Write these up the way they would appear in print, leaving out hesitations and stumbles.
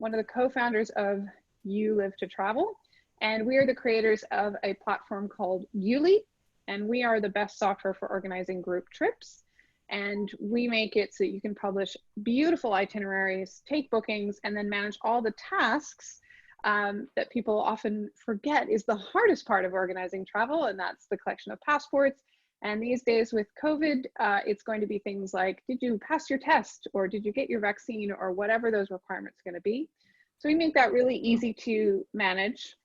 one of the co-founders of You Live to Travel, and we are the creators of a platform called YouLi, and we are the best software for organizing group trips. And we make it so you can publish beautiful itineraries, take bookings, and then manage all the tasks that people often forget is the hardest part of organizing travel, and that's the collection of passports. And these days with COVID, it's going to be things like, did you pass your test, or did you get your vaccine, or whatever those requirements are going to be. So we make that really easy to manage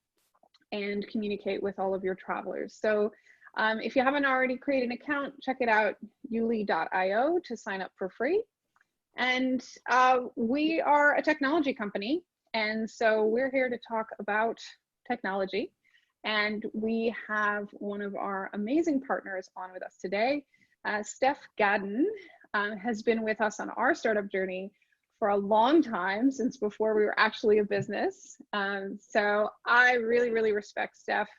and communicate with all of your travelers. So if you haven't already created an account, check it out, youli.io, to sign up for free. And we are a technology company, and so we're here to talk about technology. And we have one of our amazing partners on with us today. Steph Gaddin has been with us on our startup journey for a long time, since before we were actually a business. So I really, really respect Steph.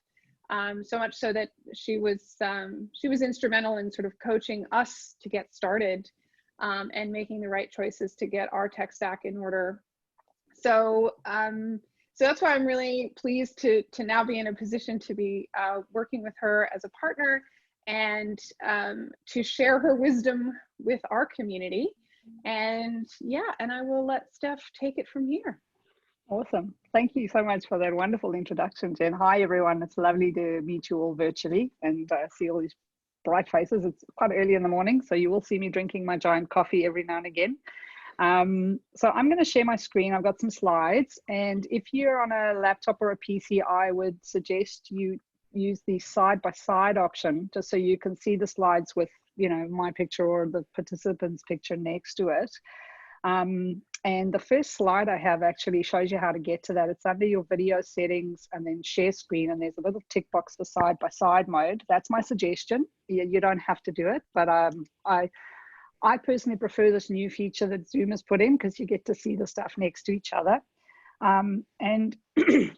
So much so that she was instrumental in sort of coaching us to get started and making the right choices to get our tech stack in order. So so that's why I'm really pleased to now be in a position to be working with her as a partner, and to share her wisdom with our community. And yeah, and I will let Steph take it from here. Awesome. Thank you so much for that wonderful introduction, Jen. Hi, everyone. It's lovely to meet you all virtually and see all these bright faces. It's quite early in the morning, so you will see me drinking my giant coffee every now and again. So I'm going to share my screen. I've got some slides, and if you're on a laptop or a PC, I would suggest you use the side-by-side option, just so you can see the slides with, you know, my picture or the participant's picture next to it. And the first slide I have actually shows you how to get to that. It's under your video settings and then share screen, and there's a little tick box for side-by-side mode. That's my suggestion. You don't have to do it, but I personally prefer this new feature that Zoom has put in, because you get to see the stuff next to each other. And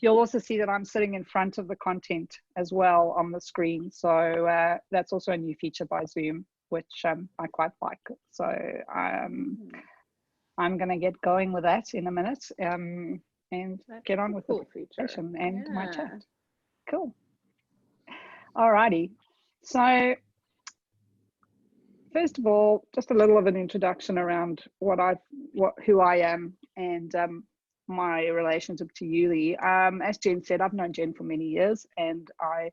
you'll also see that I'm sitting in front of the content as well on the screen. So that's also a new feature by Zoom, which I quite like. So I'm going to get going with that in a minute, and that's get on with the presentation and my chat. Cool. Alrighty. So first of all, just a little of an introduction around who I am and my relationship to YouLi. As Jen said, I've known Jen for many years, and I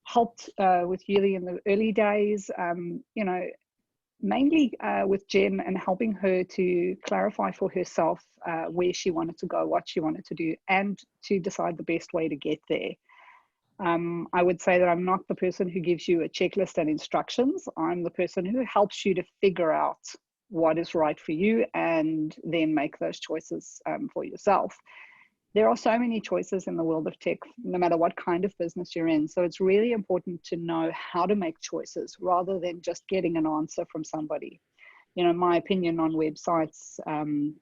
helped with YouLi in the early days, you know, mainly with Jen, and helping her to clarify for herself where she wanted to go, what she wanted to do, and to decide the best way to get there. I would say that I'm not the person who gives you a checklist and instructions. I'm the person who helps you to figure out what is right for you, and then make those choices for yourself. There are so many choices in the world of tech, no matter what kind of business you're in. So it's really important to know how to make choices rather than just getting an answer from somebody. You know, my opinion on websites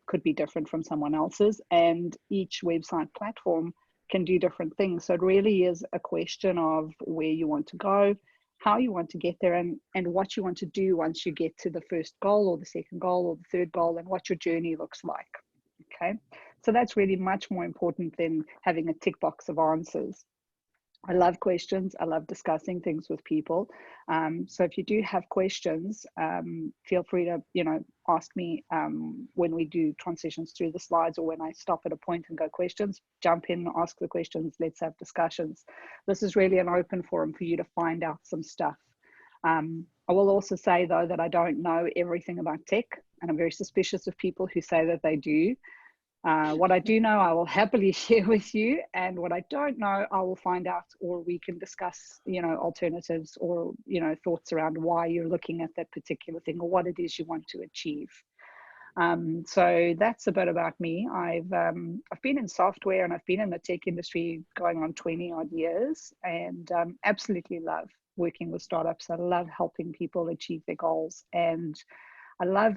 could be different from someone else's, and each website platform can do different things. So it really is a question of where you want to go, how you want to get there, and what you want to do once you get to the first goal or the second goal or the third goal, and what your journey looks like. Okay, so that's really much more important than having a tick box of answers. I love questions. I love discussing things with people. So if you do have questions, feel free to, you know, ask me when we do transitions through the slides, or when I stop at a point and go questions, jump in, ask the questions, let's have discussions. This is really an open forum for you to find out some stuff. I will also say, though, that I don't know everything about tech, and I'm very suspicious of people who say that they do. What I do know, I will happily share with you, and what I don't know, I will find out, or we can discuss, you know, alternatives, or, you know, thoughts around why you're looking at that particular thing, or what it is you want to achieve. So that's a bit about me. I've been in software, and I've been in the tech industry going on 20 odd years, and absolutely love working with startups. I love helping people achieve their goals, and I love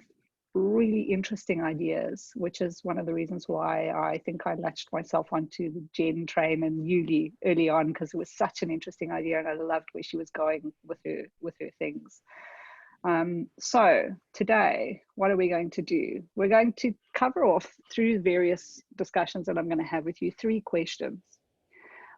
really interesting ideas, which is one of the reasons why I think I latched myself onto the Jen train and YouLi early on, because it was such an interesting idea, and I loved where she was going with her things. So today, what are we going to do? We're going to cover off through various discussions that I'm going to have with you 3 questions.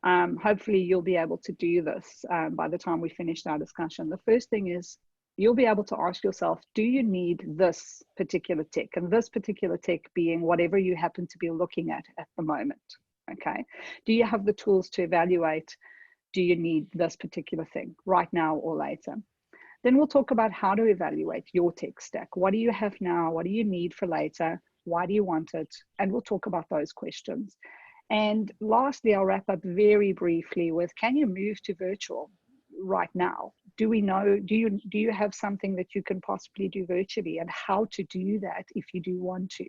Hopefully you'll be able to do this by the time we finish our discussion. The first thing is you'll be able to ask yourself, do you need this particular tech? And this particular tech being whatever you happen to be looking at the moment, okay? Do you have the tools to evaluate, do you need this particular thing right now or later? Then we'll talk about how to evaluate your tech stack. What do you have now? What do you need for later? Why do you want it? And we'll talk about those questions. And lastly, I'll wrap up very briefly with, can you move to virtual right now? Do we know, do you have something that you can possibly do virtually, and how to do that if you do want to?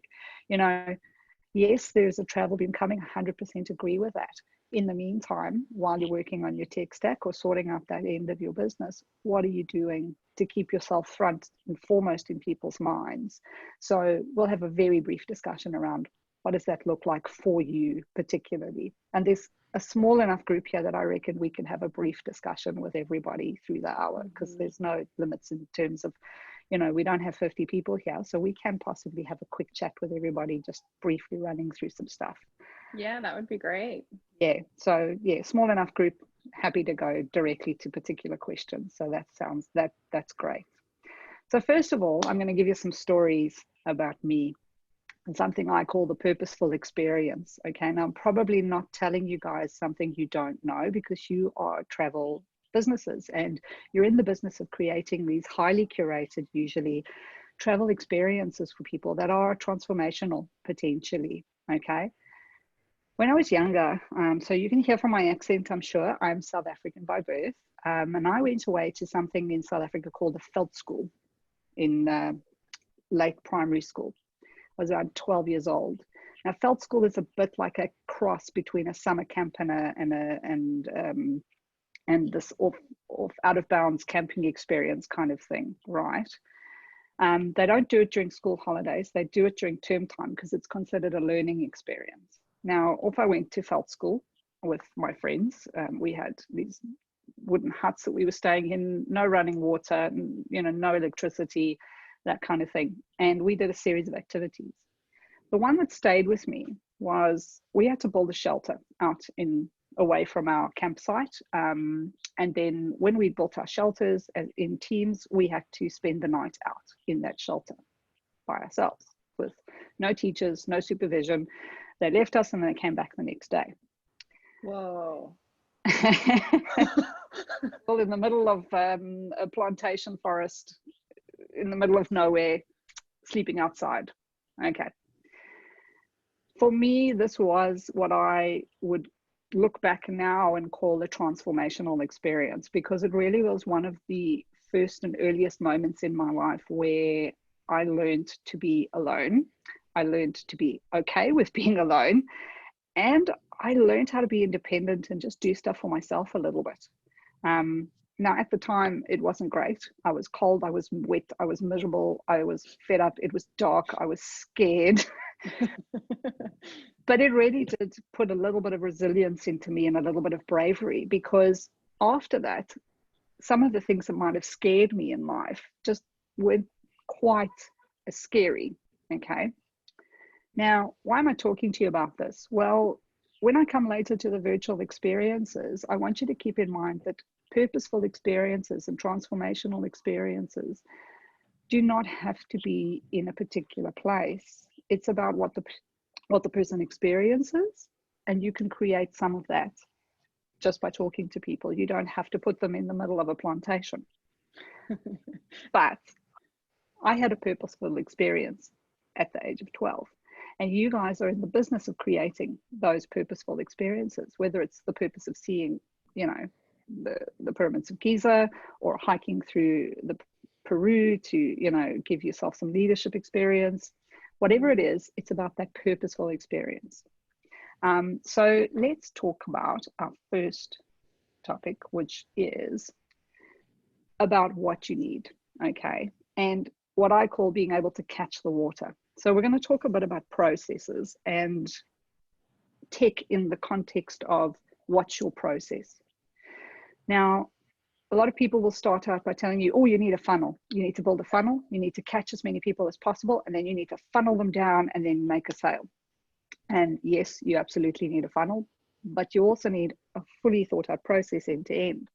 You know, yes, there's a travel boom coming, 100% agree with that. In the meantime, while you're working on your tech stack or sorting out that end of your business, what are you doing to keep yourself front and foremost in people's minds? So we'll have a very brief discussion around what does that look like for you particularly. And there's a small enough group here that I reckon we can have a brief discussion with everybody through the hour, because there's no limits in terms of, you know, we don't have 50 people here, so we can possibly have a quick chat with everybody, just briefly running through some stuff. Yeah, that would be great. Yeah, so yeah, small enough group, happy to go directly to particular questions. So that's great. So first of all, I'm going to give you some stories about me and something I call the purposeful experience. Okay, now I'm probably not telling you guys something you don't know, because you are travel businesses and you're in the business of creating these highly curated, usually travel experiences for people that are transformational potentially. Okay. When I was younger, so you can hear from my accent, I'm sure, I'm South African by birth. And I went away to something in South Africa called the Veld School in late primary school. I was around 12 years old. Now, Veld School is a bit like a cross between a summer camp and this off out of bounds camping experience kind of thing, right? They don't do it during school holidays. They do it during term time because it's considered a learning experience. Now, off I went to Veld School with my friends. We had these wooden huts that we were staying in, no running water, you know, no electricity, that kind of thing. And we did a series of activities. The one that stayed with me was we had to build a shelter out away from our campsite. And then when we built our shelters in teams, we had to spend the night out in that shelter by ourselves with no teachers, no supervision. They left us and they came back the next day. Whoa. Well, in the middle of a plantation forest, in the middle of nowhere, sleeping outside. Okay. For me, this was what I would look back now and call a transformational experience, because it really was one of the first and earliest moments in my life where I learned to be alone. I learned to be okay with being alone, and I learned how to be independent and just do stuff for myself a little bit. Now, at the time, it wasn't great. I was cold, I was wet, I was miserable, I was fed up, it was dark, I was scared. But it really did put a little bit of resilience into me and a little bit of bravery, because after that, some of the things that might have scared me in life just weren't quite as scary. Okay. Now, why am I talking to you about this? Well, when I come later to the virtual experiences, I want you to keep in mind that purposeful experiences and transformational experiences do not have to be in a particular place. It's about what the person experiences, and you can create some of that just by talking to people. You don't have to put them in the middle of a plantation. But I had a purposeful experience at the age of 12. And you guys are in the business of creating those purposeful experiences, whether it's the purpose of seeing, you know, the pyramids of Giza, or hiking through the Peru to, you know, give yourself some leadership experience. Whatever it is, it's about that purposeful experience. So let's talk about our first topic, which is about what you need, okay? And what I call being able to catch the water. So we're going to talk a bit about processes and tech in the context of what's your process. Now, a lot of people will start out by telling you, oh, you need a funnel. You need to build a funnel. You need to catch as many people as possible, and then you need to funnel them down and then make a sale. And yes, you absolutely need a funnel, but you also need a fully thought out process end to end.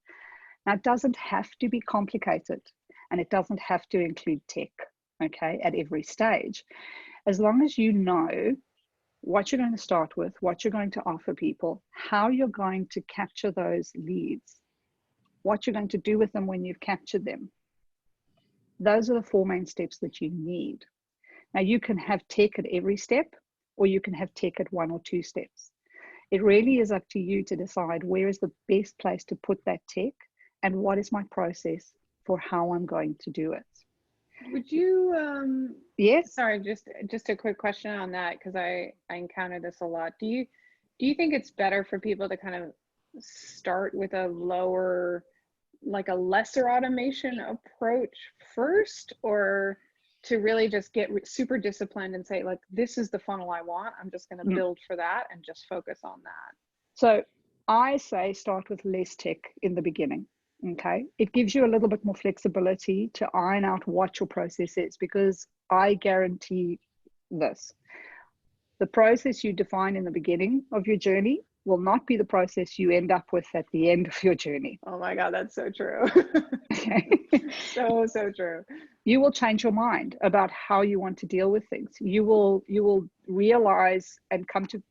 Now, it doesn't have to be complicated, and it doesn't have to include tech, okay, at every stage. As long as you know what you're going to start with, what you're going to offer people, how you're going to capture those leads, what you're going to do with them when you've captured them. Those are the 4 main steps that you need. Now, you can have tech at every step, or you can have tech at 1 or 2 steps. It really is up to you to decide where is the best place to put that tech and what is my process for how I'm going to do it. Would you, yes? Sorry, just a quick question on that, because I encounter this a lot. Do you think it's better for people to kind of start with a lower, like a lesser automation approach first, or to really just get super disciplined and say, like, this is the funnel I want, I'm just going to build for that and just focus on that? So I say start with less tech in the beginning. Okay, it gives you a little bit more flexibility to iron out what your process is, because I guarantee this: the process you define in the beginning of your journey will not be the process you end up with at the end of your journey. Oh my God, that's so true. Okay. So true. You will change your mind about how you want to deal with things. You will realize and come to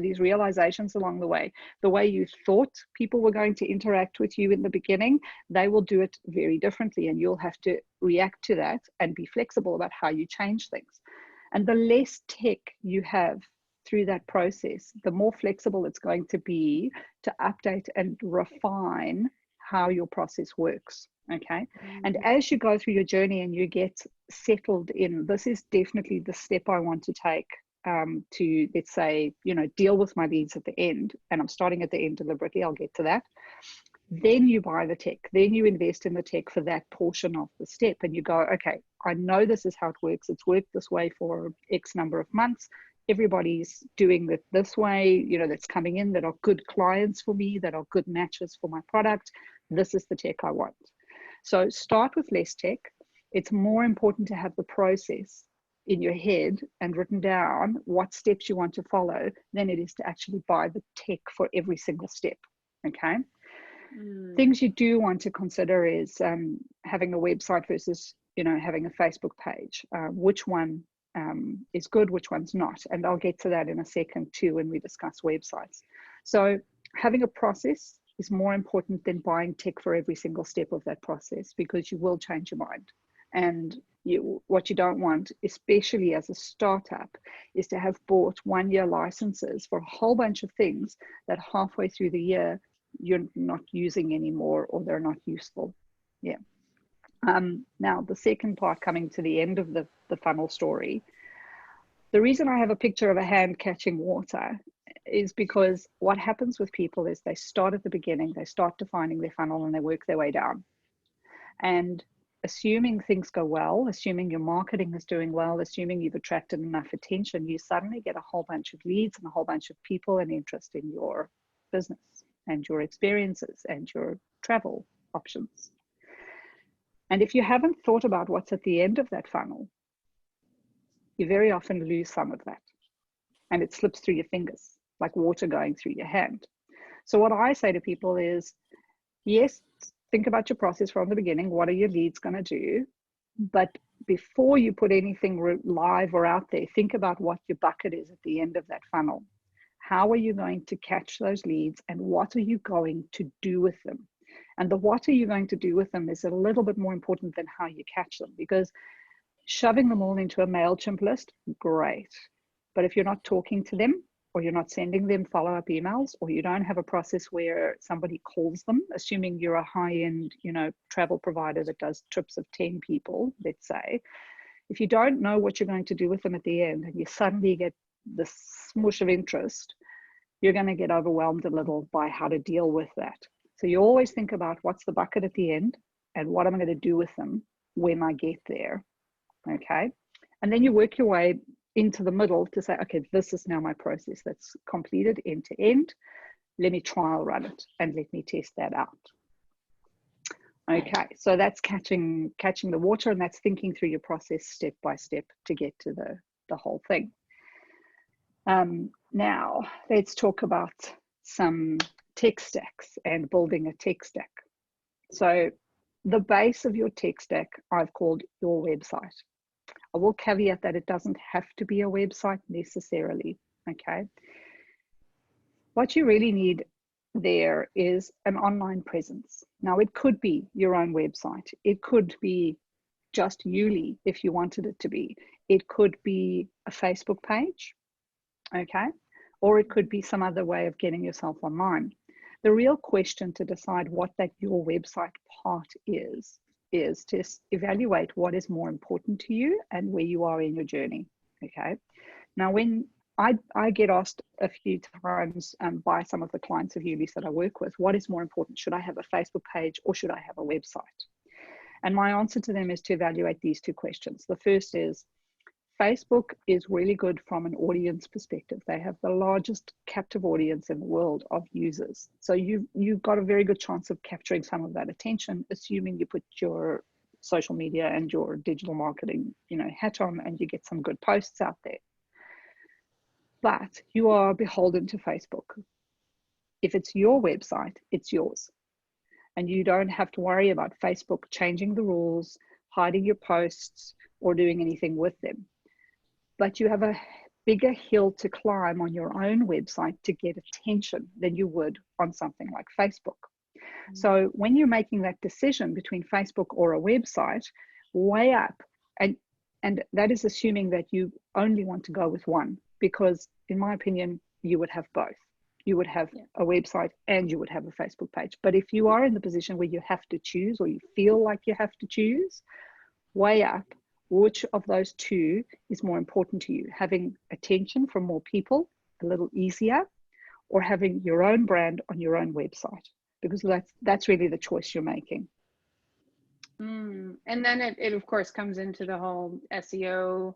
these realizations along the way. The way you thought people were going to interact with you in the beginning, they will do it very differently, and you'll have to react to that and be flexible about how you change things. And the less tech you have through that process, the more flexible it's going to be to update and refine how your process works. Okay. And as you go through your journey and you get settled in, this is definitely the step I want to take to, let's say, deal with my leads at the end, and I'm starting at the end deliberately, I'll get to that. Then you buy the tech, then you invest in the tech for that portion of the step, and you go, okay, I know this is how it works. It's worked this way for X number of months. Everybody's doing it this way, that's coming in, that are good clients for me, that are good matches for my product. This is the tech I want. So start with less tech. It's more important to have the process in your head and written down what steps you want to follow than it is to actually buy the tech for every single step. Okay. Things you do want to consider is having a website versus having a Facebook page. Which one is good, which one's not, and I'll get to that in a second too when we discuss websites. So having a process is more important than buying tech for every single step of that process, because you will change your mind. And what you don't want, especially as a startup, is to have bought 1-year licenses for a whole bunch of things that halfway through the year you're not using anymore, or they're not useful. Yeah. Now, the second part, coming to the end of the funnel story, the reason I have a picture of a hand catching water is because what happens with people is they start at the beginning, they start defining their funnel, and they work their way down. And assuming things go well, assuming your marketing is doing well, assuming you've attracted enough attention, you suddenly get a whole bunch of leads and a whole bunch of people and interest in your business and your experiences and your travel options. And if you haven't thought about what's at the end of that funnel, you very often lose some of that, and it slips through your fingers like water going through your hand. So what I say to people is, yes, think about your process from the beginning. What are your leads going to do? But before you put anything live or out there, think about what your bucket is at the end of that funnel. How are you going to catch those leads, and what are you going to do with them? And the what are you going to do with them is a little bit more important than how you catch them, because shoving them all into a MailChimp list, great. But if you're not talking to them, or you're not sending them follow-up emails, or you don't have a process where somebody calls them, assuming you're a high-end, travel provider that does trips of 10 people, let's say, if you don't know what you're going to do with them at the end, and you suddenly get this smush of interest, you're going to get overwhelmed a little by how to deal with that. So you always think about what's the bucket at the end, and what am I going to do with them when I get there, okay? And then you work your way into the middle to say, okay, this is now my process that's completed end to end. Let me trial run it and let me test that out. Okay, so that's catching the water, and that's thinking through your process step by step to get to the whole thing. Now let's talk about some tech stacks and building a tech stack. So the base of your tech stack I've called your website. I will caveat that it doesn't have to be a website necessarily, okay? What you really need there is an online presence. Now, it could be your own website. It could be just YouLi if you wanted it to be. It could be a Facebook page, okay? Or it could be some other way of getting yourself online. The real question to decide what that your website part is to evaluate what is more important to you and where you are in your journey, okay? Now, when I get asked a few times by some of the clients of YouLi that I work with, what is more important? Should I have a Facebook page or should I have a website? And my answer to them is to evaluate these two questions. The first is, Facebook is really good from an audience perspective. They have the largest captive audience in the world of users. So you've got a very good chance of capturing some of that attention, assuming you put your social media and your digital marketing, hat on, and you get some good posts out there. But you are beholden to Facebook. If it's your website, it's yours. And you don't have to worry about Facebook changing the rules, hiding your posts, or doing anything with them. But you have a bigger hill to climb on your own website to get attention than you would on something like Facebook. Mm-hmm. So when you're making that decision between Facebook or a website, weigh up, and that is assuming that you only want to go with one, because in my opinion, you would have both. You would have a website and you would have a Facebook page. But if you are in the position where you have to choose, or you feel like you have to choose, weigh up which of those two is more important to you. Having attention from more people, a little easier, or having your own brand on your own website, because that's really the choice you're making. And then it of course comes into the whole SEO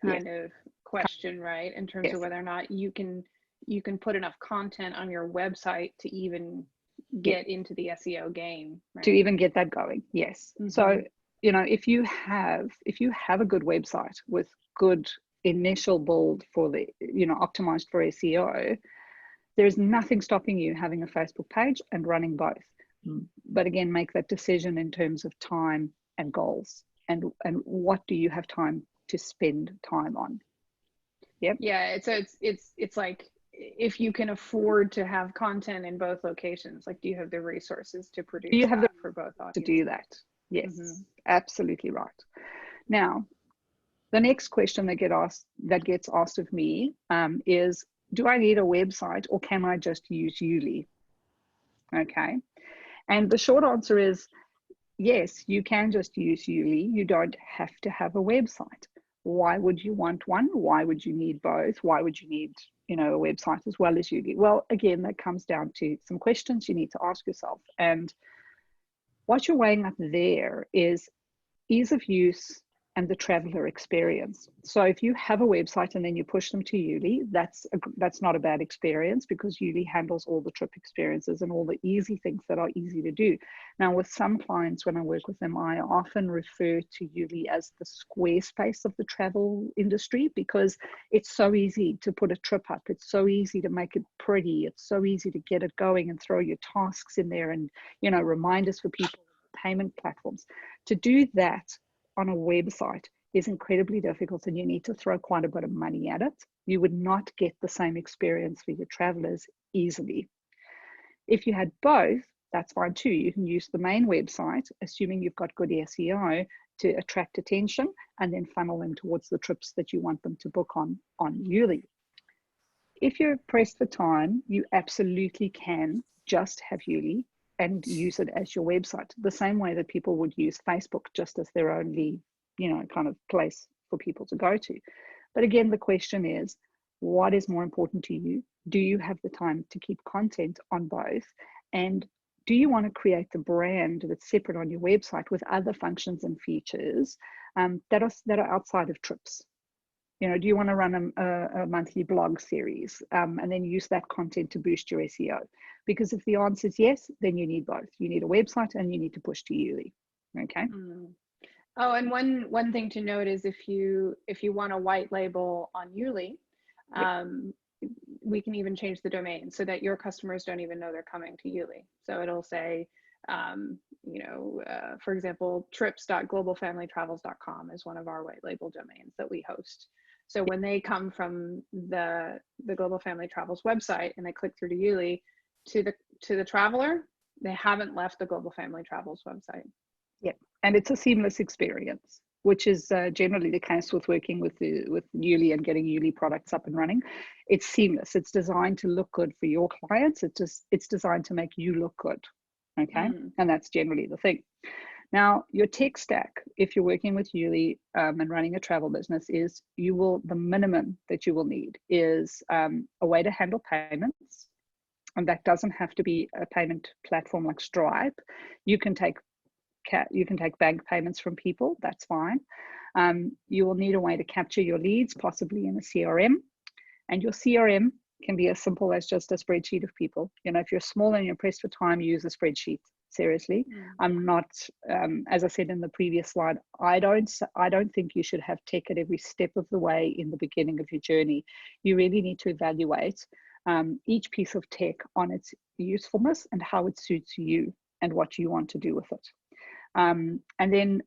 kind of question, right? In terms of whether or not you can put enough content on your website to even get into the SEO game, right? To even get that going, yes. Mm-hmm. So, if you have a good website with good initial build for the, optimized for SEO, there's nothing stopping you having a Facebook page and running both. But again, make that decision in terms of time and goals, and what do you have time to spend time on. Yep. Yeah, it's like, if you can afford to have content in both locations, like, do you have the resources to produce for both audiences? To do that? Yes, absolutely right. Now, the next question that gets asked of me is, do I need a website or can I just use YouLi? Okay, and the short answer is yes, you can just use YouLi. You don't have to have a website. Why would you want one? Why would you need both? Why would you need, a website as well as YouLi? Well, again, that comes down to some questions you need to ask yourself. And what you're weighing up there is ease of use and the traveler experience. So if you have a website and then you push them to YouLi, that's not a bad experience, because YouLi handles all the trip experiences and all the easy things that are easy to do. Now, with some clients, when I work with them, I often refer to YouLi as the Squarespace of the travel industry, because it's so easy to put a trip up. It's so easy to make it pretty. It's so easy to get it going and throw your tasks in there and, reminders for people, payment platforms. To do that on a website is incredibly difficult, and you need to throw quite a bit of money at it. You would not get the same experience for your travelers easily. If you had both, that's fine too. You can use the main website, assuming you've got good SEO, to attract attention and then funnel them towards the trips that you want them to book on YouLi. If you're pressed for time, you absolutely can just have YouLi and use it as your website, the same way that people would use Facebook just as their only, kind of place for people to go to. But again, the question is, what is more important to you? Do you have the time to keep content on both? And do you want to create the brand that's separate on your website with other functions and features that are outside of trips? You know, do you want to run a monthly blog series and then use that content to boost your SEO? Because if the answer is yes, then you need both. You need a website and you need to push to YouLi. Okay. Oh, and one thing to note is if you want a white label on YouLi, we can even change the domain so that your customers don't even know they're coming to YouLi. So it'll say, for example, trips.globalfamilytravels.com is one of our white label domains that we host. So when they come from the Global Family Travels website and they click through to YouLi, to the traveler, they haven't left the Global Family Travels website. Yep, and it's a seamless experience, which is generally the case with working with YouLi and getting YouLi products up and running. It's seamless. It's designed to look good for your clients. It's designed to make you look good. Okay, and that's generally the thing. Now, your tech stack, if you're working with YouLi and running a travel business, is the minimum that you will need is a way to handle payments, and that doesn't have to be a payment platform like Stripe. You can take bank payments from people, that's fine. You will need a way to capture your leads, possibly in a CRM. And your CRM can be as simple as just a spreadsheet of people. You know, if you're small and you're pressed for time, use a spreadsheet. Seriously, I'm not, as I said in the previous slide, I don't think you should have tech at every step of the way in the beginning of your journey. You really need to evaluate each piece of tech on its usefulness and how it suits you and what you want to do with it. And then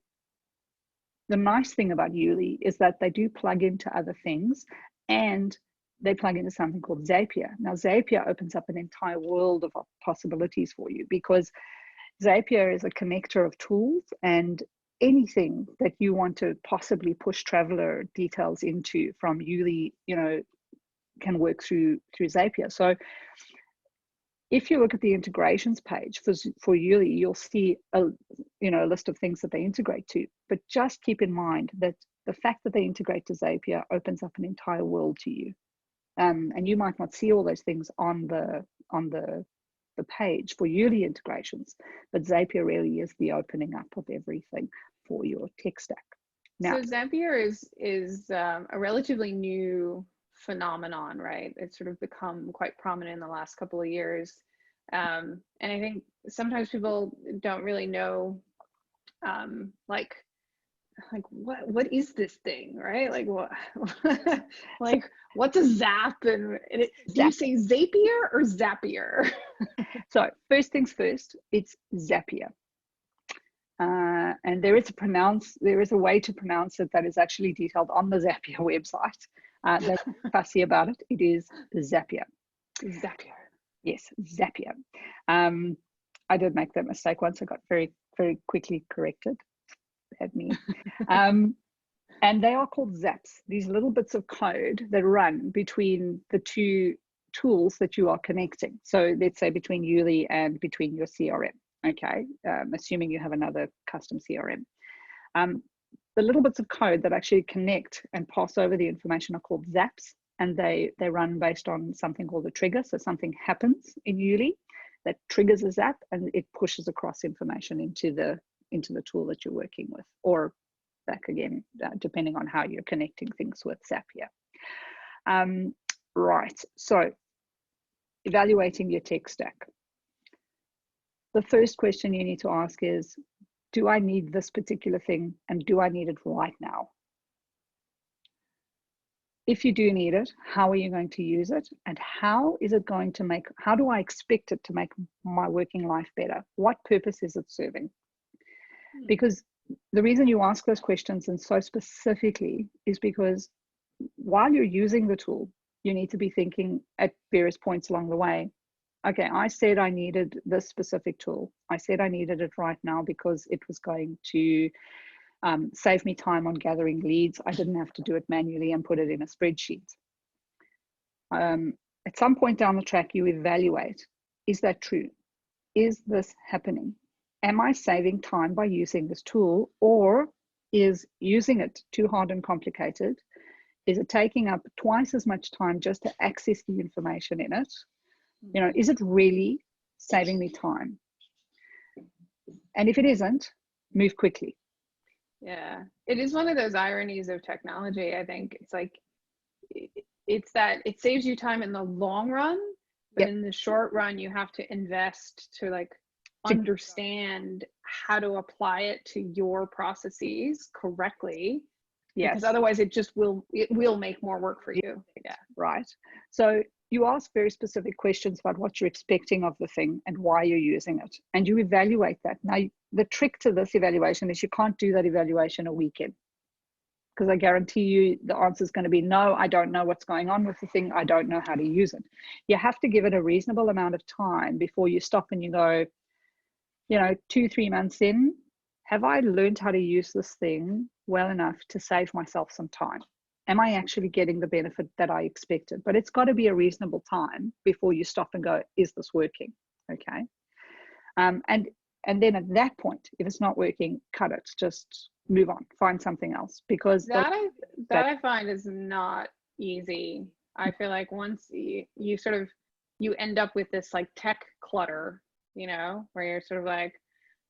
the nice thing about YouLi is that they do plug into other things, and they plug into something called Zapier. Now, Zapier opens up an entire world of possibilities for you, because Zapier is a connector of tools, and anything that you want to possibly push traveler details into from YouLi, you know, can work through Zapier. So if you look at the integrations page for YouLi, you'll see a list of things that they integrate to. But just keep in mind that the fact that they integrate to Zapier opens up an entire world to you, and you might not see all those things on the page for YouLi integrations, but Zapier really is the opening up of everything for your tech stack. Now, so Zapier is a relatively new phenomenon, right? It's sort of become quite prominent in the last couple of years, and I think sometimes people don't really know, like what is this thing, right? Like what, like what's a zap? And do you say Zapier or Zapier? So first things first, it's Zapier. And there is a way to pronounce it that is actually detailed on the Zapier website. They're fussy about it. It is Zapier. Zapier. Yes, Zapier. I did make that mistake once. I got very, very quickly corrected. At me. And they are called zaps, these little bits of code that run between the two tools that you are connecting. So let's say between YouLi and between your CRM, okay? Assuming you have another custom CRM. The little bits of code that actually connect and pass over the information are called zaps, and they run based on something called a trigger. So something happens in YouLi that triggers a zap, and it pushes across information into the tool that you're working with, or back again, depending on how you're connecting things with Zapier. Right, so evaluating your tech stack. The first question you need to ask is, do I need this particular thing, and do I need it right now? If you do need it, how are you going to use it, and how do I expect it to make my working life better? What purpose is it serving? Because the reason you ask those questions, and so specifically, is because while you're using the tool, you need to be thinking at various points along the way, okay, I said I needed this specific tool. I said I needed it right now because it was going to save me time on gathering leads. I didn't have to do it manually and put it in a spreadsheet. At some point down the track, you evaluate, is that true? Is this happening? Am I saving time by using this tool, or is using it too hard and complicated? Is it taking up twice as much time just to access the information in it? You know, is it really saving me time? And if it isn't, move quickly. Yeah. It is one of those ironies of technology. I think it's like, it's that it saves you time in the long run, but Yep. in the short run, you have to invest to like To, understand how to apply it to your processes correctly, because yes. otherwise it will make more work for you. Yeah. Right. So you ask very specific questions about what you're expecting of the thing and why you're using it, and you evaluate that. Now, the trick to this evaluation is you can't do that evaluation a weekend, because I guarantee you the answer is going to be no, I don't know what's going on with the thing. I don't know how to use it. You have to give it a reasonable amount of time before you stop and you go, 2, 3 months in, have I learned how to use this thing well enough to save myself some time? Am I actually getting the benefit that I expected? But it's got to be a reasonable time before you stop and go, is this working? Okay. And then at that point, if it's not working, cut it. Just move on, find something else, because That I find is not easy. I feel like once you sort of, you end up with this like tech clutter, where you're sort of like,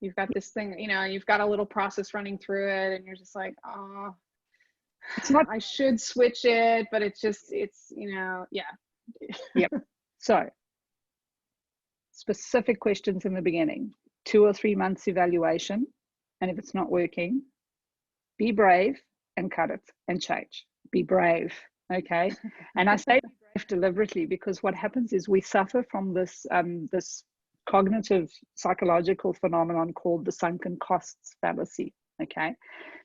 you've got this thing, you've got a little process running through it, and you're just like, oh, it's not. I should switch it, but it's yeah. Yep. So specific questions in the beginning, 2 or 3 months evaluation, and if it's not working, be brave and cut it and change. Be brave. Okay. And I say be brave deliberately, because what happens is we suffer from this cognitive psychological phenomenon called the sunken costs fallacy. Okay.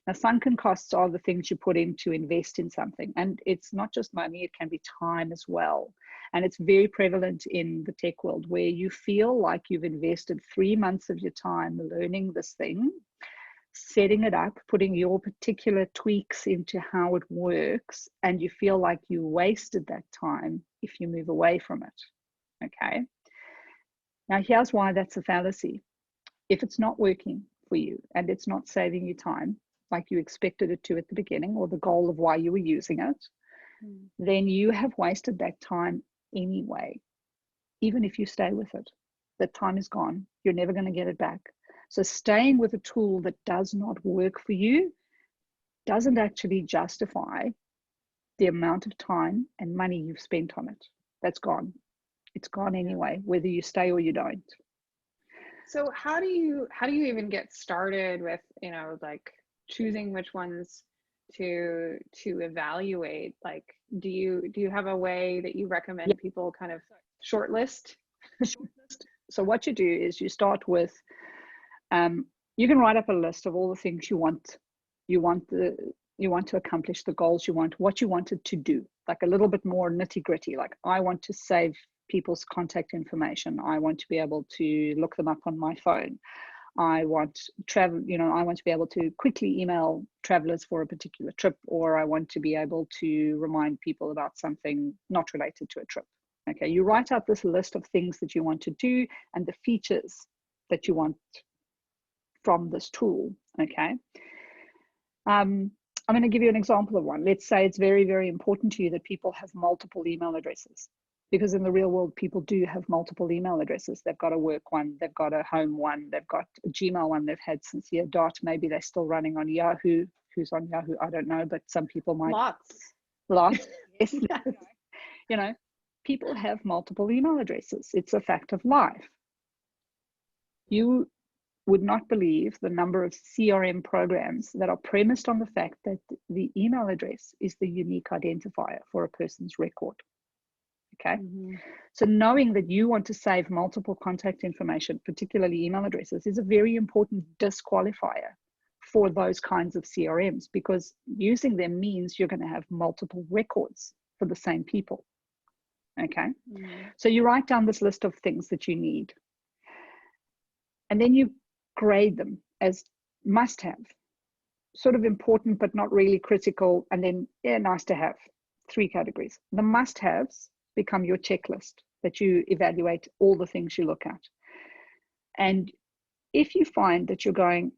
Now, sunken costs are the things you put in to invest in something. And it's not just money, it can be time as well. And it's very prevalent in the tech world, where you feel like you've invested 3 months of your time learning this thing, setting it up, putting your particular tweaks into how it works, and you feel like you wasted that time if you move away from it. Okay. Now, here's why that's a fallacy. If it's not working for you and it's not saving you time like you expected it to at the beginning, or the goal of why you were using it, then you have wasted that time anyway. Even if you stay with it, the time is gone. You're never going to get it back. So staying with a tool that does not work for you doesn't actually justify the amount of time and money you've spent on it. That's gone. It's gone anyway, whether you stay or you don't. So how do you even get started with, like choosing which ones to evaluate? Like, do you have a way that you recommend people kind of shortlist? So what you do is you start with, you can write up a list of all the things you want to accomplish, the goals you want, what you wanted to do, like a little bit more nitty gritty. Like, I want to save people's contact information. I want to be able to look them up on my phone. I want I want to be able to quickly email travelers for a particular trip, or I want to be able to remind people about something not related to a trip. Okay, you write out this list of things that you want to do and the features that you want from this tool. Okay. I'm going to give you an example of one. Let's say it's very, very important to you that people have multiple email addresses, because in the real world, people do have multiple email addresses. They've got a work one, they've got a home one, they've got a Gmail one they've had since year dot. Maybe they're still running on Yahoo. Who's on Yahoo? I don't know, but some people might. Lots. Yes. Yes. People have multiple email addresses. It's a fact of life. You would not believe the number of CRM programs that are premised on the fact that the email address is the unique identifier for a person's record. Okay. So knowing that you want to save multiple contact information, particularly email addresses, is a very important disqualifier for those kinds of CRMs, because using them means you're going to have multiple records for the same people. Okay. So you write down this list of things that you need, and then you grade them as must have, sort of important but not really critical, and then nice to have. 3 categories. The must haves become your checklist that you evaluate all the things you look at. And if you find that you're going,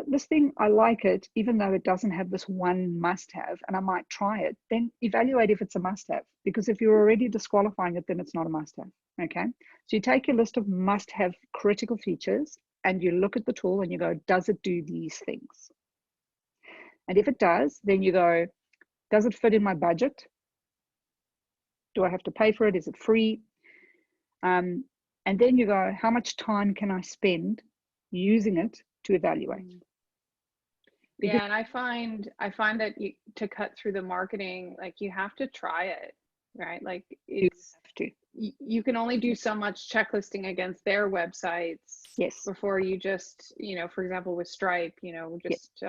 this thing, I like it, even though it doesn't have this one must have, and I might try it, then evaluate if it's a must have, because if you're already disqualifying it, then it's not a must have. Okay. So you take your list of must have critical features and you look at the tool and you go, does it do these things? And if it does, then you go, does it fit in my budget? Do I have to pay for it? Is it free? And then you go, how much time can I spend using it to evaluate? Yeah, and I find that to cut through the marketing, like you have to try it, right? Like it's you can only do so much checklisting against their websites before you just, for example, with Stripe, just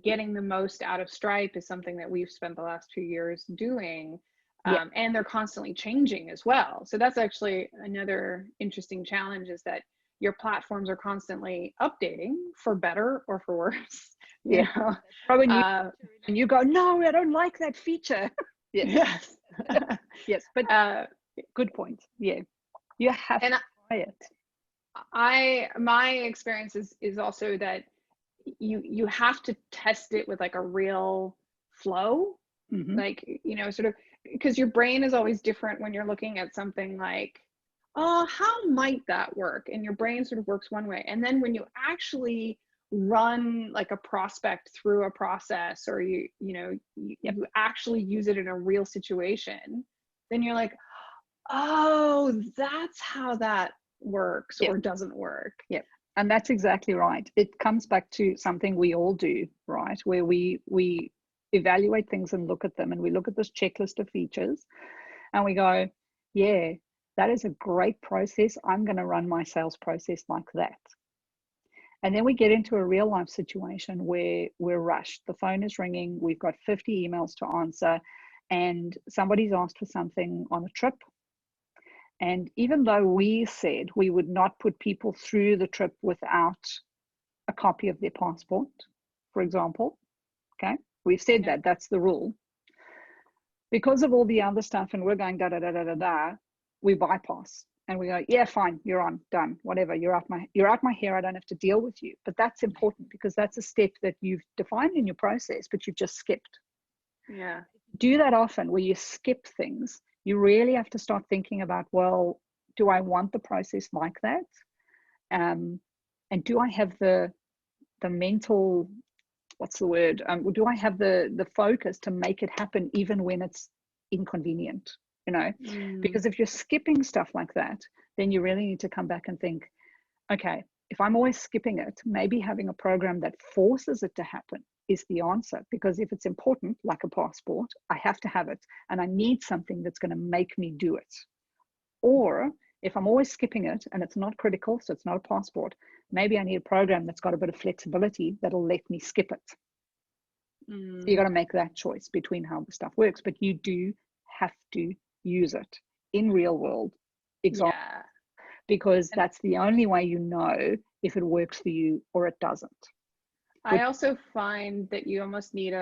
getting the most out of Stripe is something that we've spent the last 2 years doing. And they're constantly changing as well. So that's actually another interesting challenge, is that your platforms are constantly updating for better or for worse. You know? Probably and you go, no, I don't like that feature. Yes. Yes, but good point. Yeah, you have to try it. My experience is also that you have to test it with like a real flow, like sort of, because your brain is always different when you're looking at something like, oh, how might that work? And your brain sort of works one way. And then when you actually run like a prospect through a process, or you actually use it in a real situation, then you're like, oh, that's how that works or doesn't work. And that's exactly right. It comes back to something we all do, right? Where we evaluate things and look at them, and we look at this checklist of features and we go, yeah, that is a great process. I'm going to run my sales process like that. And then we get into a real life situation where we're rushed. The phone is ringing. We've got 50 emails to answer, and somebody's asked for something on a trip. And even though we said we would not put people through the trip without a copy of their passport, for example, okay, we've said that that's the rule. Because of all the other stuff, and we're going da da da da da da, we bypass and we go, yeah, fine, you're on, done, whatever, you're out my hair, I don't have to deal with you. But that's important, because that's a step that you've defined in your process, but you've just skipped. Yeah. Do that often, where you skip things. You really have to start thinking about, well, do I want the process like that? And do I have the mental, what's the word? Do I have the focus to make it happen even when it's inconvenient? Because if you're skipping stuff like that, then you really need to come back and think, okay, if I'm always skipping it, maybe having a program that forces it to happen is the answer. Because if it's important, like a passport, I have to have it, and I need something that's going to make me do it. Or if I'm always skipping it and it's not critical, so it's not a passport, maybe I need a program that's got a bit of flexibility that'll let me skip it. So you got to make that choice between how the stuff works, but you do have to use it in real world examples, because that's the only way you know if it works for you or it doesn't. I also find that you almost need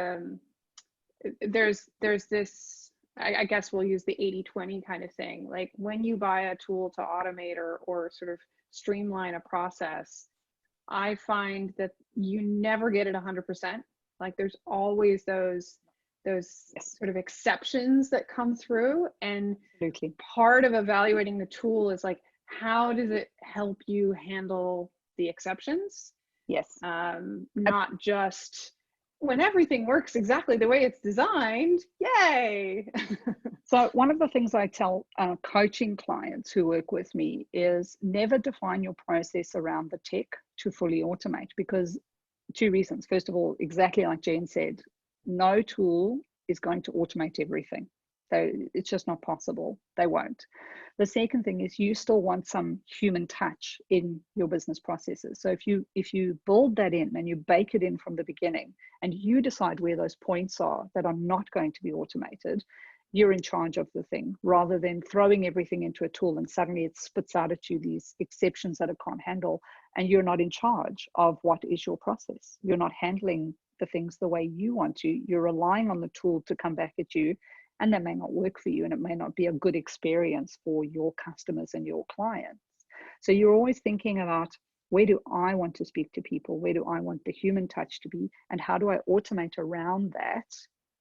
there's this, I guess we'll use the 80-20 kind of thing. Like when you buy a tool to automate or sort of streamline a process, I find that you never get it 100%. Like there's always those sort of exceptions that come through. And part of evaluating the tool is like, how does it help you handle the exceptions? Not just when everything works exactly the way it's designed, yay. So one of the things I tell coaching clients who work with me is never define your process around the tech to fully automate, because 2 reasons. First of all, exactly like Jen said, no tool is going to automate everything. So it's just not possible. They won't. The second thing is you still want some human touch in your business processes. So if you build that in and you bake it in from the beginning, and you decide where those points are that are not going to be automated, you're in charge of the thing, rather than throwing everything into a tool and suddenly it spits out at you these exceptions that it can't handle, and you're not in charge of what is your process. You're not handling the things the way you want to. You're relying on the tool to come back at you, and that may not work for you, and it may not be a good experience for your customers and your clients. So you're always thinking about, where do I want to speak to people? Where do I want the human touch to be? And how do I automate around that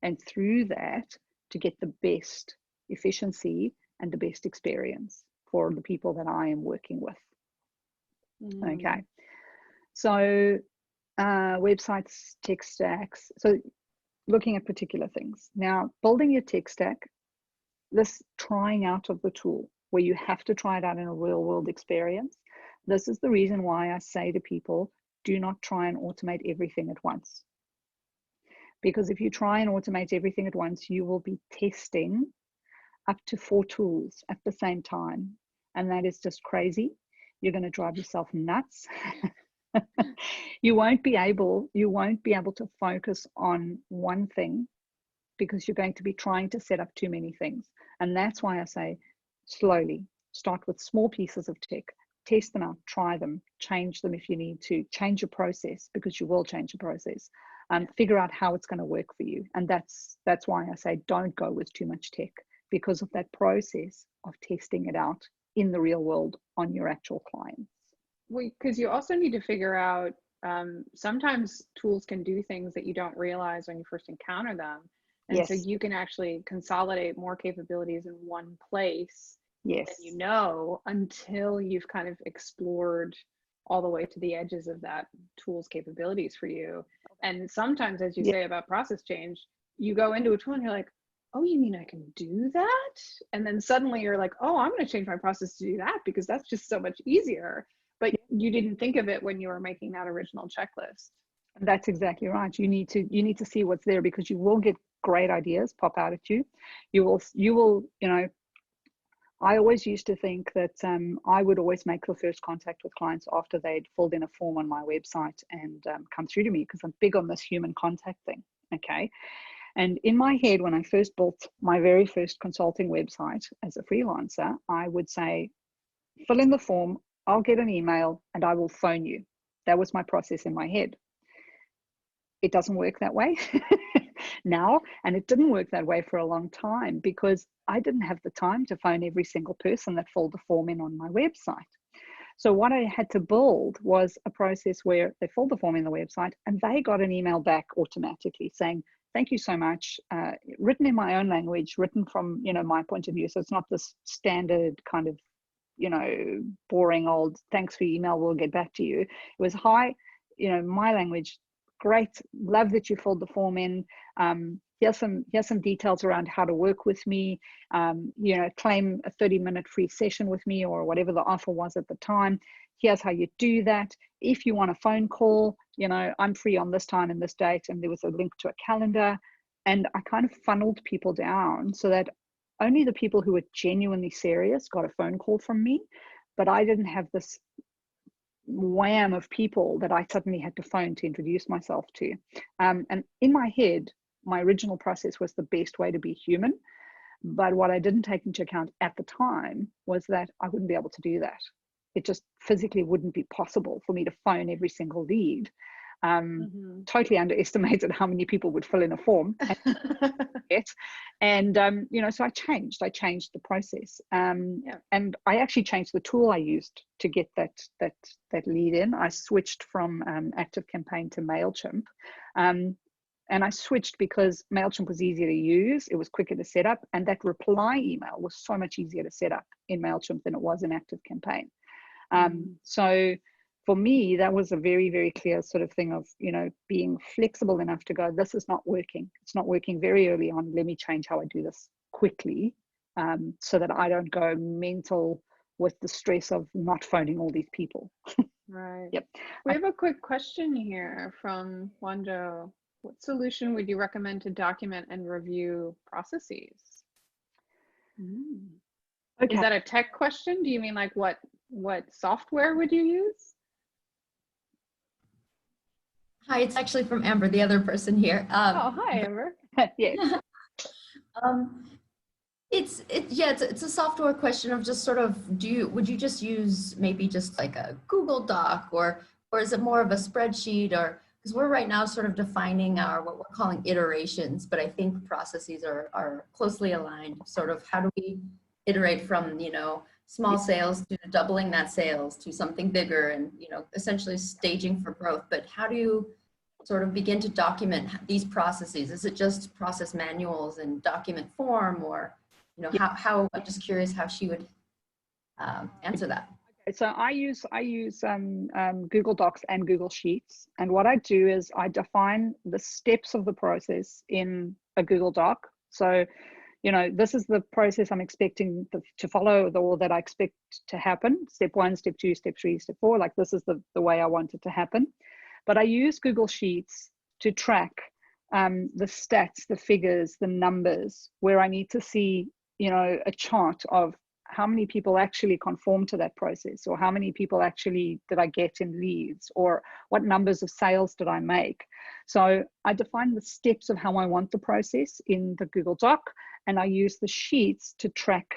and through that to get the best efficiency and the best experience for the people that I am working with? Okay. So websites, tech stacks. So looking at particular things. Now, building your tech stack, this trying out of the tool where you have to try it out in a real world experience. This is the reason why I say to people, do not try and automate everything at once. Because if you try and automate everything at once, you will be testing up to 4 tools at the same time. And that is just crazy. You're going to drive yourself nuts. You won't be able to focus on one thing because you're going to be trying to set up too many things. And that's why I say slowly start with small pieces of tech, test them out, try them, change them if you need to, change your process because you will change your process. Figure out how it's going to work for you. And that's why I say don't go with too much tech, because of that process of testing it out in the real world on your actual clients. Well, because you also need to figure out, sometimes tools can do things that you don't realize when you first encounter them. And Yes. so you can actually consolidate more capabilities in one place Yes. than you know until you've kind of explored all the way to the edges of that tool's capabilities for you. And sometimes, as you say about process change, you go into a tool and you're like, oh, you mean I can do that? And then suddenly you're like, oh, I'm going to change my process to do that because that's just so much easier. But you didn't think of it when you were making that original checklist. That's exactly right. You need to see what's there, because you will get great ideas pop out at you. You will, I always used to think that I would always make the first contact with clients after they'd filled in a form on my website and come through to me, because I'm big on this human contact thing. Okay. And in my head, when I first built my very first consulting website as a freelancer, I would say, fill in the form, I'll get an email, and I will phone you. That was my process in my head. It doesn't work that way now, and it didn't work that way for a long time because I didn't have the time to phone every single person that filled the form in on my website. So what I had to build was a process where they filled the form in the website and they got an email back automatically saying, thank you so much, written in my own language, written from, my point of view. So it's not this standard kind of, boring old, thanks for your email, we'll get back to you. It was hi, my language, great, love that you filled the form in. Here's some details around how to work with me, claim a 30-minute free session with me or whatever the offer was at the time. Here's how you do that. If you want a phone call, I'm free on this time and this date, and there was a link to a calendar. And I kind of funneled people down so that only the people who were genuinely serious got a phone call from me, but I didn't have this wham of people that I suddenly had to phone to introduce myself to. And in my head, my original process was the best way to be human. But what I didn't take into account at the time was that I wouldn't be able to do that. It just physically wouldn't be possible for me to phone every single lead. Totally underestimated how many people would fill in a form. And so I changed the process. And I actually changed the tool I used to get that lead in. I switched from ActiveCampaign to MailChimp. And I switched because MailChimp was easier to use, it was quicker to set up, and that reply email was so much easier to set up in MailChimp than it was in ActiveCampaign. So for me, that was a very, very clear sort of thing of, being flexible enough to go, this is not working. It's not working very early on. Let me change how I do this quickly, so that I don't go mental with the stress of not phoning all these people. Right. Yep. We have a quick question here from Wanjo. What solution would you recommend to document and review processes? Okay. Is that a tech question? Do you mean like what software would you use? Hi, it's actually from Amber, the other person here. Oh, hi, Amber. Yeah. It's a software question of just sort of, would you just use maybe just like a Google Doc, or is it more of a spreadsheet? Or because we're right now sort of defining what we're calling iterations, but I think processes are closely aligned. Sort of how do we iterate from small sales to doubling that sales to something bigger, and essentially staging for growth. But how do you sort of begin to document these processes? Is it just process manuals in document form, or how I'm just curious how she would answer that. So I use Google Docs and Google Sheets, and what I do is I define the steps of the process in a Google Doc. So, you know, this is the process I'm expecting to follow, or that I expect to happen. Step 1, step 2, step 3, step 4. Like, this is the way I want it to happen. But I use Google Sheets to track the stats, the figures, the numbers, where I need to see, you know, a chart of how many people actually conform to that process, or how many people actually did I get in leads, or what numbers of sales did I make. So I define the steps of how I want the process in the Google Doc, and I use the sheets to track,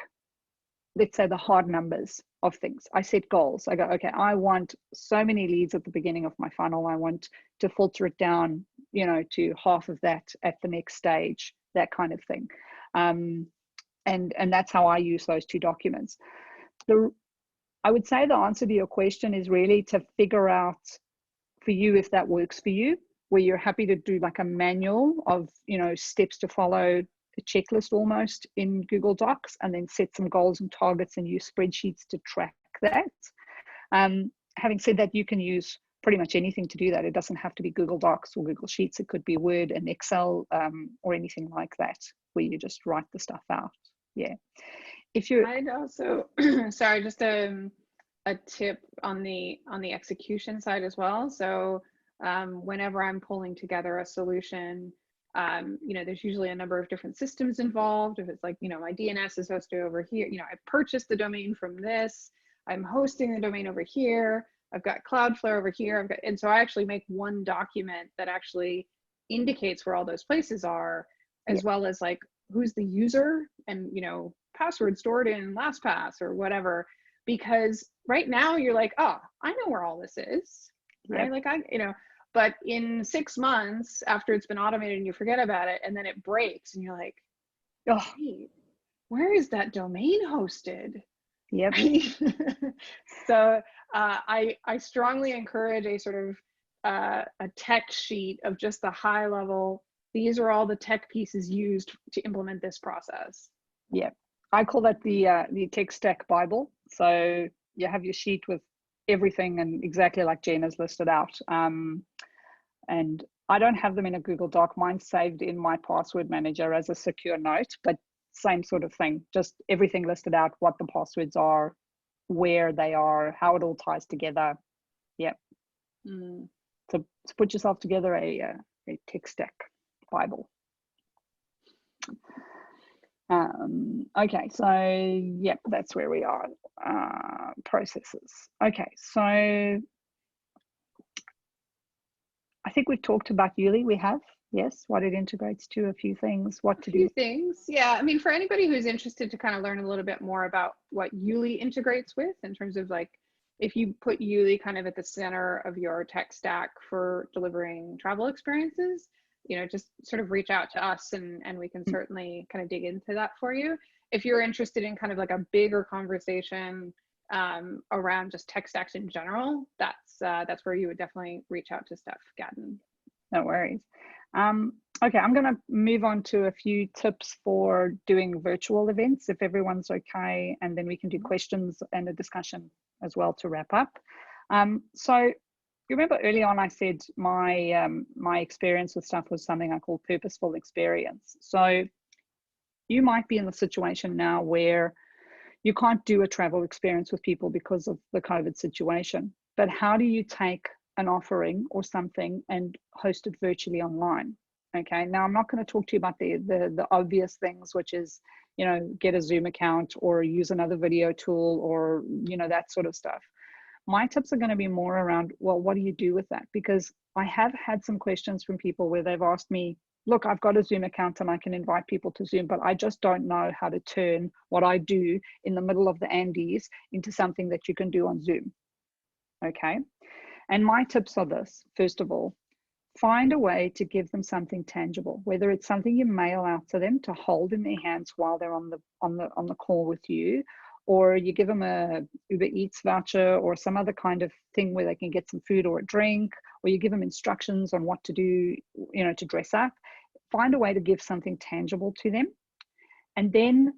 let's say, the hard numbers of things. I set goals. I go, okay, I want so many leads at the beginning of my funnel. I want to filter it down, you know, to half of that at the next stage, that kind of thing. And that's how I use those two documents. I would say the answer to your question is really to figure out for you if that works for you, where you're happy to do like a manual of, you know, steps to follow, a checklist almost in Google Docs, and then set some goals and targets and use spreadsheets to track that. Having said that, you can use pretty much anything to do that. It doesn't have to be Google Docs or Google Sheets. It could be Word and Excel, or anything like that, where you just write the stuff out. Yeah. If you, I'd also, sorry, just a tip on the execution side as well. So whenever I'm pulling together a solution, you know, there's usually a number of different systems involved. If it's like, you know, my DNS is hosted over here, you know, I purchased the domain from this, I'm hosting the domain over here, I've got Cloudflare over here, and so I actually make one document that actually indicates where all those places are, as well as like who's the user and, you know, password stored in LastPass or whatever. Because right now you're like, oh, I know where all this is, right? Like, you know, but in 6 months after it's been automated and you forget about it, and then it breaks and you're like, oh, wait, where is that domain hosted? Yep. So I strongly encourage a sort of a tech sheet of just the high level. These are all the tech pieces used to implement this process. Yeah, I call that the tech stack Bible. So you have your sheet with everything, and exactly like Jen has listed out. And I don't have them in a Google Doc. Mine's saved in my password manager as a secure note, but same sort of thing. Just everything listed out, what the passwords are, where they are, how it all ties together. Yeah. So put yourself together a tech stack Bible. Okay, so yeah, that's where we are. Processes. Okay, so I think we've talked about YouLi. We have, yes, what it integrates to, a few things, what to do. A few things, yeah. I mean, for anybody who's interested to kind of learn a little bit more about what YouLi integrates with, in terms of like, if you put YouLi kind of at the center of your tech stack for delivering travel experiences, you know, just sort of reach out to us and we can certainly kind of dig into that for you. If you're interested in kind of like a bigger conversation around just tech stacks in general, that's where you would definitely reach out to Steph Gaddin. No worries. Okay, I'm going to move on to a few tips for doing virtual events, if everyone's okay, and then we can do questions and a discussion as well to wrap up. So you remember early on I said my experience with stuff was something I call purposeful experience. So you might be in the situation now where you can't do a travel experience with people because of the COVID situation, but how do you take an offering or something and host it virtually online? Okay, now I'm not going to talk to you about the obvious things, which is, you know, get a Zoom account or use another video tool or, you know, that sort of stuff. My tips are going to be more around, well, what do you do with that? Because I have had some questions from people where they've asked me, look, I've got a Zoom account and I can invite people to Zoom, but I just don't know how to turn what I do in the middle of the Andes into something that you can do on Zoom. Okay. And my tips are this: first of all, find a way to give them something tangible, whether it's something you mail out to them to hold in their hands while they're on the call with you, or you give them a Uber Eats voucher or some other kind of thing where they can get some food or a drink, or you give them instructions on what to do, you know, to dress up. Find a way to give something tangible to them, and then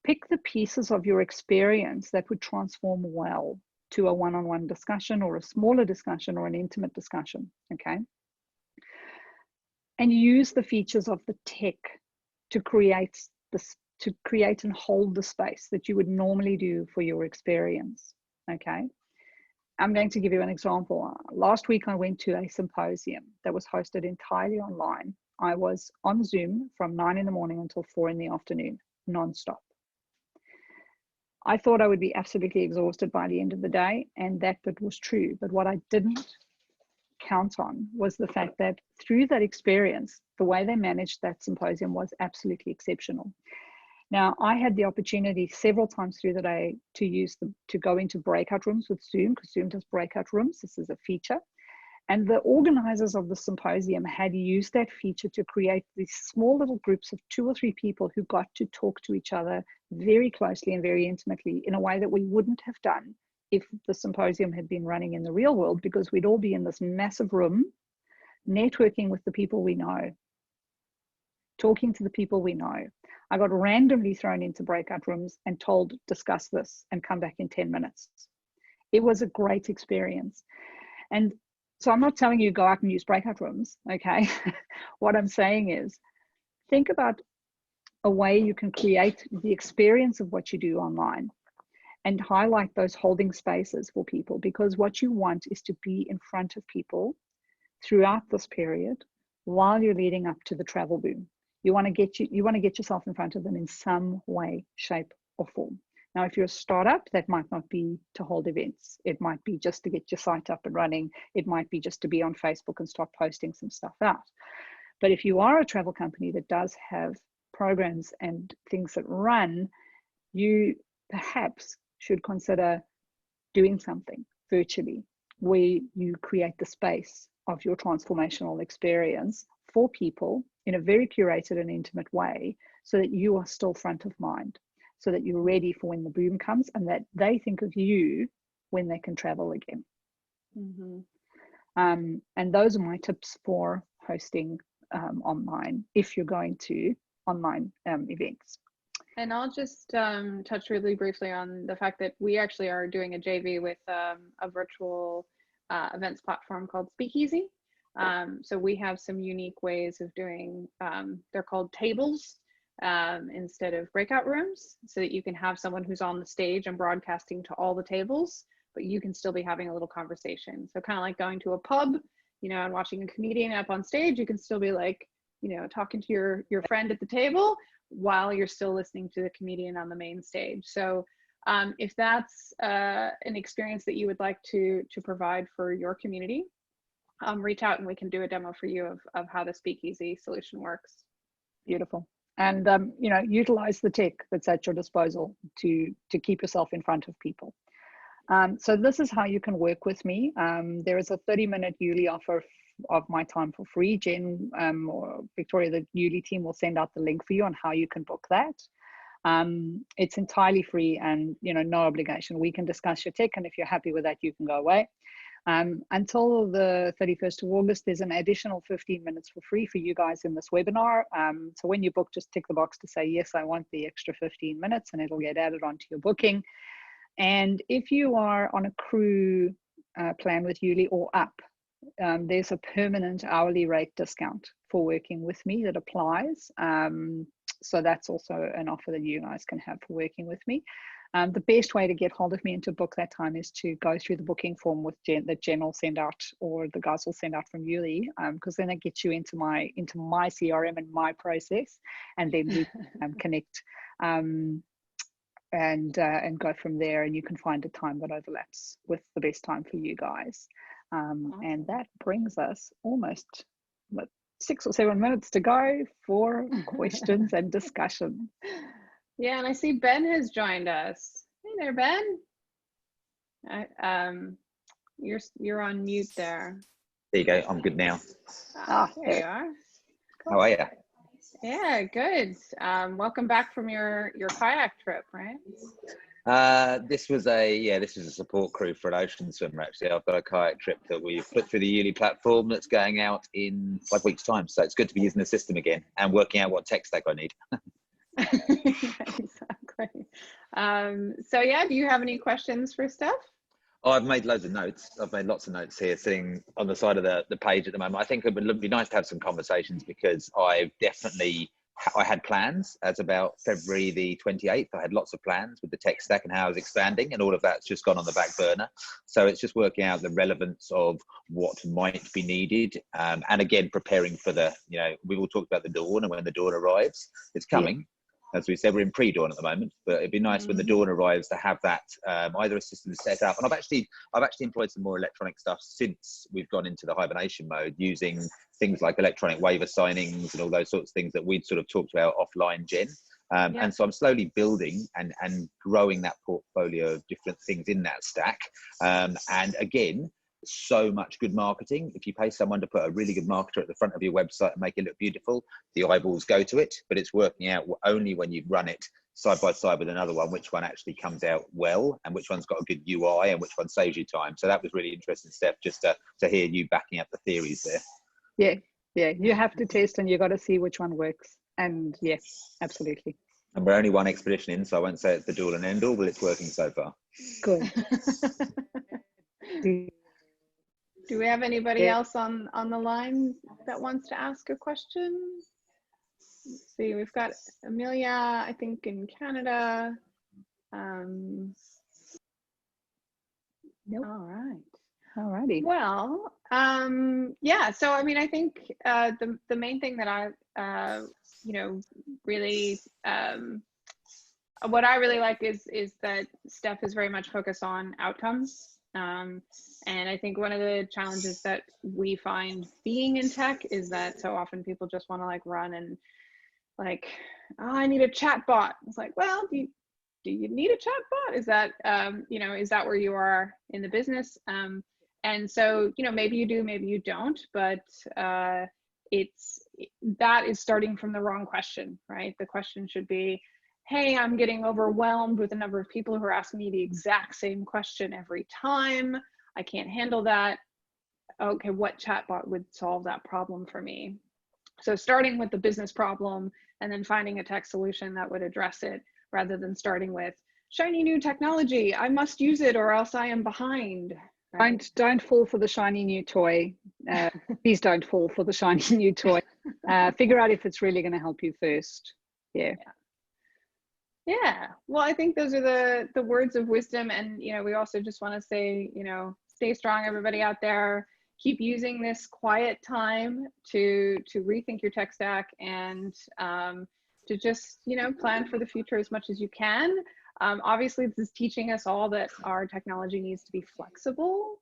pick the pieces of your experience that would transform well to a one-on-one discussion or a smaller discussion or an intimate discussion, okay? And use the features of the tech to create this, to create and hold the space that you would normally do for your experience, okay? I'm going to give you an example. Last week, I went to a symposium that was hosted entirely online. I was on Zoom from 9 in the morning until 4 in the afternoon, nonstop. I thought I would be absolutely exhausted by the end of the day, and that bit was true. But what I didn't count on was the fact that through that experience, the way they managed that symposium was absolutely exceptional. Now, I had the opportunity several times through the day to go into breakout rooms with Zoom, because Zoom does breakout rooms. This is a feature. And the organizers of the symposium had used that feature to create these small little groups of 2 or 3 people who got to talk to each other very closely and very intimately in a way that we wouldn't have done if the symposium had been running in the real world, because we'd all be in this massive room, networking with the people we know, talking to the people we know. I got randomly thrown into breakout rooms and told, discuss this and come back in 10 minutes. It was a great experience. And so I'm not telling you go out and use breakout rooms, okay? What I'm saying is, think about a way you can create the experience of what you do online and highlight those holding spaces for people, because what you want is to be in front of people throughout this period while you're leading up to the travel boom. You want to get yourself in front of them in some way, shape, or form. Now, if you're a startup, that might not be to hold events. It might be just to get your site up and running. It might be just to be on Facebook and start posting some stuff out. But if you are a travel company that does have programs and things that run, you perhaps should consider doing something virtually where you create the space of your transformational experience for people in a very curated and intimate way, so that you are still front of mind, so that you're ready for when the boom comes and that they think of you when they can travel again. And those are my tips for hosting online, if you're going to online events. And I'll just touch really briefly on the fact that we actually are doing a JV with a virtual events platform called Speakeasy. So we have some unique ways of doing, they're called tables instead of breakout rooms, so that you can have someone who's on the stage and broadcasting to all the tables, but you can still be having a little conversation. So kind of like going to a pub, you know, and watching a comedian up on stage, you can still be like, you know, talking to your friend at the table while you're still listening to the comedian on the main stage. So if that's an experience that you would like to provide for your community, reach out and we can do a demo for you of how the Speakeasy solution works. Beautiful. And you know, utilize the tech that's at your disposal to keep yourself in front of people. So this is how you can work with me. There is a 30-minute YouLi offer of my time for free. Jen or Victoria, the YouLi team, will send out the link for you on how you can book that. It's entirely free and, you know, no obligation. We can discuss your tech, and if you're happy with that, you can go away. Until the 31st of August, there's an additional 15 minutes for free for you guys in this webinar. So when you book, just tick the box to say, yes, I want the extra 15 minutes, and it'll get added onto your booking. And if you are on a crew plan with YouLi or up, there's a permanent hourly rate discount for working with me that applies. So that's also an offer that you guys can have for working with me. The best way to get hold of me and to book that time is to go through the booking form with that Jen will send out, or the guys will send out from YouLi, because then it gets you into my CRM and my process, and then we connect and go from there, and you can find a time that overlaps with the best time for you guys. Awesome. And that brings us almost 6 or 7 minutes to go for questions and discussion. Yeah, and I see Ben has joined us. Hey there, Ben. You're on mute there. There you go. I'm good now. There you are. How are you? Yeah, good. Welcome back from your kayak trip, right? This was a support crew for an ocean swimmer. Actually, I've got a kayak trip that we've put through the YouLi platform that's going out in 5 weeks' time. So it's good to be using the system again and working out what tech stack I need. Exactly. So yeah, do you have any questions for Steph? Oh, I've made loads of notes. I've made lots of notes here sitting on the side of the page at the moment. I think it would be nice to have some conversations because I had plans as about February the 28th. I had lots of plans with the tech stack and how I was expanding, and all of that's just gone on the back burner. So it's just working out the relevance of what might be needed. And again, preparing for we've all talked about the dawn, and when the dawn arrives, it's coming. Yeah. As we said, we're in pre-dawn at the moment, but it'd be nice when the dawn arrives to have that either a system set up. And I've actually employed some more electronic stuff since we've gone into the hibernation mode, using things like electronic waiver signings and all those sorts of things that we'd sort of talked about offline, Jen. And so I'm slowly building and growing that portfolio of different things in that stack. And again, so much good marketing. If you pay someone to put a really good marketer at the front of your website and make it look beautiful, the eyeballs go to it, but it's working out only when you run it side by side with another one, which one actually comes out well and which one's got a good UI and which one saves you time. So that was really interesting, Steph, just to hear you backing up the theories there. Yeah, you have to test and you got to see which one works. And yes, absolutely. And we're only one expedition in, so I won't say it's the do all and end all, but it's working so far. Good. Do we have anybody else on the line that wants to ask a question? Let's see, we've got Amelia, I think, in Canada. Nope. All righty. Well, yeah. So I mean, I think the main thing that I, really, what I really like is that Steph is very much focused on outcomes. And I think one of the challenges that we find being in tech is that so often people just want to run and oh, I need a chat bot. It's like, well, do you need a chat bot? Is that, is that where you are in the business? And so, maybe you do, maybe you don't, but that is starting from the wrong question, right? The question should be, hey, I'm getting overwhelmed with the number of people who are asking me the exact same question every time. I can't handle that. Okay, what chatbot would solve that problem for me? So starting with the business problem and then finding a tech solution that would address it, rather than starting with shiny new technology, I must use it or else I am behind. Right? Don't fall for the shiny new toy. Please don't fall for the shiny new toy. Figure out if it's really going to help you first. Yeah, well, I think those are the words of wisdom. And, we also just want to say, stay strong, everybody out there. Keep using this quiet time to rethink your tech stack and to just, plan for the future as much as you can. Obviously, this is teaching us all that our technology needs to be flexible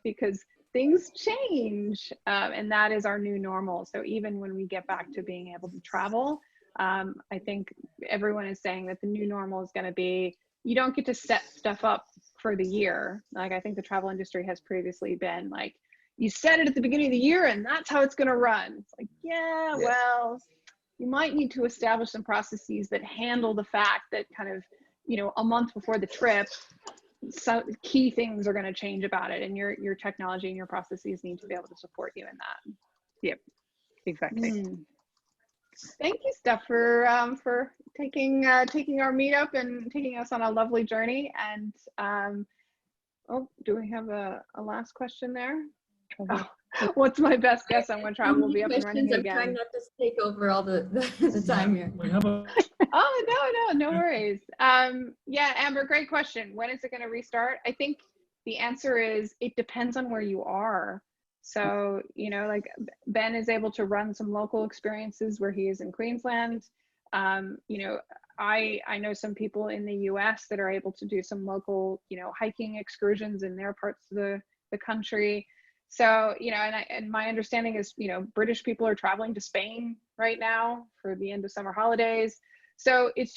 because things change, and that is our new normal. So even when we get back to being able to travel, I think everyone is saying that the new normal is going to be, you don't get to set stuff up for the year. I think the travel industry has previously been you set it at the beginning of the year and that's how it's going to run. It's well, you might need to establish some processes that handle the fact that kind of, a month before the trip, some key things are going to change about it, and your technology and your processes need to be able to support you in that. Yep, exactly. Thank you, Steph, for taking our meetup and taking us on a lovely journey. And do we have a last question there? Oh, what's my best guess on when travel will be up and running again? I'm trying not to take over all the time here. Oh, no worries. Yeah, Amber, great question. When is it going to restart? I think the answer is it depends on where you are. So, Ben is able to run some local experiences where he is in Queensland. I know some people in the US that are able to do some local, hiking excursions in their parts of the country. So, and my understanding is, British people are traveling to Spain right now for the end of summer holidays. So it's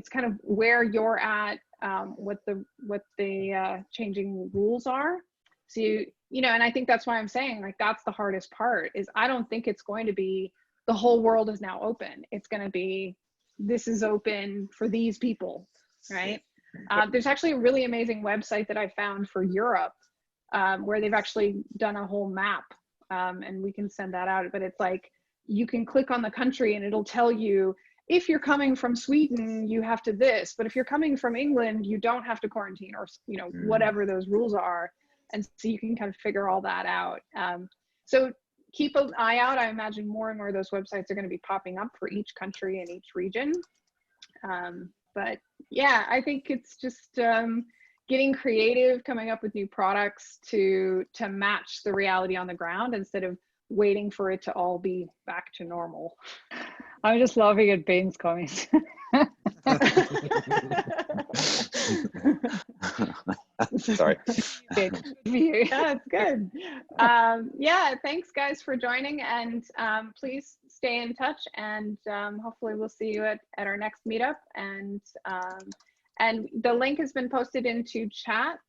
kind of where you're at, what the changing rules are. So, and I think that's why I'm saying that's the hardest part is I don't think it's going to be the whole world is now open. It's going to be, this is open for these people, right? There's actually a really amazing website that I found for Europe where they've actually done a whole map, and we can send that out, but it's you can click on the country and it'll tell you if you're coming from Sweden, you have to this, but if you're coming from England, you don't have to quarantine, or, you know, whatever those rules are. And so you can kind of figure all that out. So keep an eye out. I imagine more and more of those websites are going to be popping up for each country and each region. But yeah, I think it's just getting creative, coming up with new products to match the reality on the ground instead of waiting for it to all be back to normal. I'm just laughing at Ben's comments. Sorry. Yeah, it's good. Yeah, thanks guys for joining, and please stay in touch, and hopefully we'll see you at our next meetup. And the link has been posted into chat.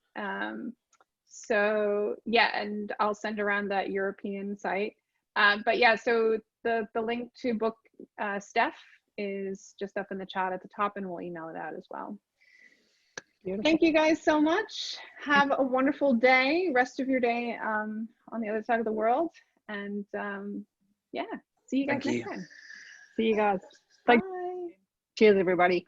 So yeah, and I'll send around that European site. But yeah, so the link to book Steph is just up in the chat at the top, and we'll email it out as well. Beautiful. Thank you guys so much. Have a wonderful day, rest of your day on the other side of the world. And yeah, see you guys next time. See you guys. Bye. Cheers, everybody.